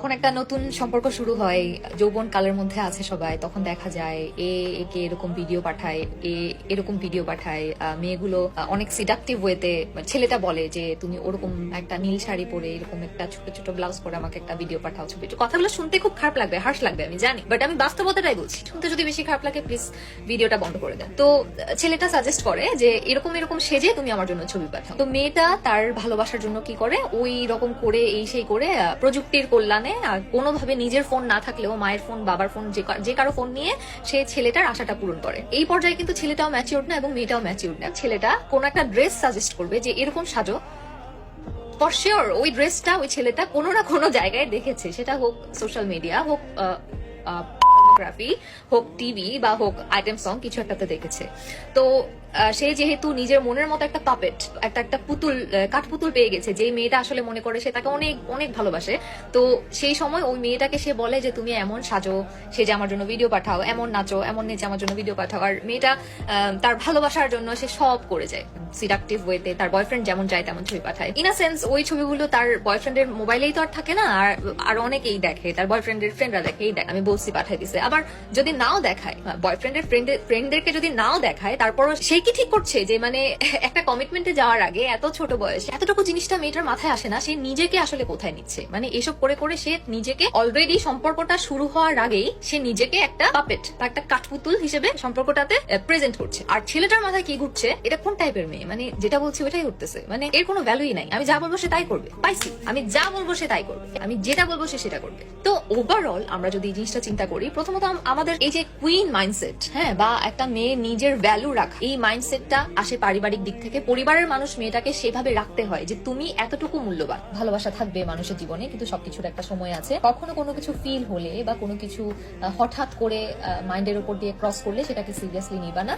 যখন একটা নতুন সম্পর্ক শুরু হয়, যৌবন কালের মধ্যে আছে সবাই, তখন দেখা যায় একে এরকম ভিডিও পাঠায়, এরকম ভিডিও পাঠায়, মেয়েগুলো অনেক সিডাকটিভ ওয়েতে, ছেলেটা বলে যে তুমি ওরকম একটা নীল শাড়ি পরে এরকম একটা ছোট ছোট ব্লাউজ পরে আমাকে একটা ভিডিও পাঠাও, ছবি। কথাগুলো শুনতে খুব খারাপ লাগবে, হার্শ লাগবে, আমি জানি, বাট আমি বাস্তবতাটাই বলছি। শুনতে যদি বেশি খারাপ লাগে প্লিজ ভিডিওটা বন্ধ করে দেন। তো ছেলেটা সাজেস্ট করে যে এরকম এরকম সেজে তুমি আমার জন্য ছবি পাঠাও। তো মেয়েটা তার ভালোবাসার জন্য কি করে, ওই রকম করে এই সেই করে প্রযুক্তির কল্যাণে কোনোভাবে নিজের ফোন না থাকলেও মায়ের ফোন, বাবার ফোন, যে কারো ফোন নিয়ে সে ছেলেটার আশাটা পূরণ করে। এই পর্যায়ে কিন্তু ছেলেটাও ম্যাচিউরড না এবং মেয়েটাও ম্যাচিউরড না। ছেলেটা কোনো একটা ড্রেস সাজেস্ট করবে যে এরকম সাজো, ফর শিওর ওই ড্রেসটা ওই ছেলেটা কোনো না কোনো জায়গায় দেখেছে, সেটা হোক সোশ্যাল মিডিয়া, হোক ফটোগ্রাফি, হোক টিভি, বা হোক আইটেম সং, কিছু একটাতে দেখেছে। তো সে যেহেতু নিজের মনের মতো একটা পাপেট, একটা পুতুল, কাঠপুতুল পেয়ে গেছে, যে মেয়েটা আসলে মনে করে সে তাকে অনেক অনেক ভালোবাসে। তো সেই সময় ওই মেয়েটাকে সে বলে যে তুমি এমন সাজো, সে যে আমার জন্য ভিডিও পাঠাও, এমন নাচো, এমন নেচে আমার জন্য ভিডিও পাঠাও। আর মেয়েটা তার ভালোবাসার জন্য সে সব করে যায় সিডাকটিভ ওয়েতে, তার বয়ফ্রেন্ড যেমন চায় তেমন ছবি পাঠায়। ইন আ সেন্স ওই ছবিগুলো তার বয়ফ্রেন্ডের মোবাইলেই তো আর থাকে না, আর অনেকেই দেখে, তার বয়ফ্রেন্ডের ফ্রেন্ডরা দেখে, আমি বলছি পাঠাই দিছে। আবার যদি নাও দেখায়, বয়ফ্রেন্ডের ফ্রেন্ডদেরকে যদি নাও দেখায়, তারপরও সেই কি ঠিক করছে যে মানে একটা কমিটমেন্টে যাওয়ার আগে এত ছোট বয়সে এতটুকু জিনিসটা মেয়েটার মাথায় আসে না, সে নিজেকে আসলে কোথায় নিচ্ছে। মানে এসব করে করে সে নিজেকে অলরেডি সম্পর্কটা শুরু হওয়ার আগেই সে নিজেকে একটা পাপেট বা একটা কাঠপুতুল হিসেবে সম্পর্কটাতে প্রেজেন্ট করছে। আর ছেলেটার মাথায় কি ঘুরছে, এটা কোন টাইপের মেয়ে, মানে যেটা বলছে ওটাই উঠতেছে, মানে এর কোনো ভ্যালুই নাই। আমি যা বলবো সে তাই করবে, পাইছি, আমি যা বলবো সে তাই করবে, আমি যেটা বলবো সে সেটা করবে। তো ওভারঅল আমরা যদি এই জিনিসটা চিন্তা করি, প্রথমত আমাদের এই যে কুইন মাইন্ডসেট, হ্যাঁ, বা একটা মেয়ে নিজের ভ্যালু রাখা, এই মাইন্ডসেটটা আসে পারিবারিক দিক থেকে। পরিবারের মানুষ মেয়েটাকে সেভাবে রাখতে হয় যে তুমি এতটুকু মূল্যবান। ভালোবাসা থাকবে মানুষের জীবনে, কিন্তু সবকিছুর একটা সময় আছে। কখনো কোনো কিছু ফিল হলে বা কোনো কিছু হঠাৎ করে মাইন্ডের উপর দিয়ে ক্রস করলে সেটাকে সিরিয়াসলি নিবা না।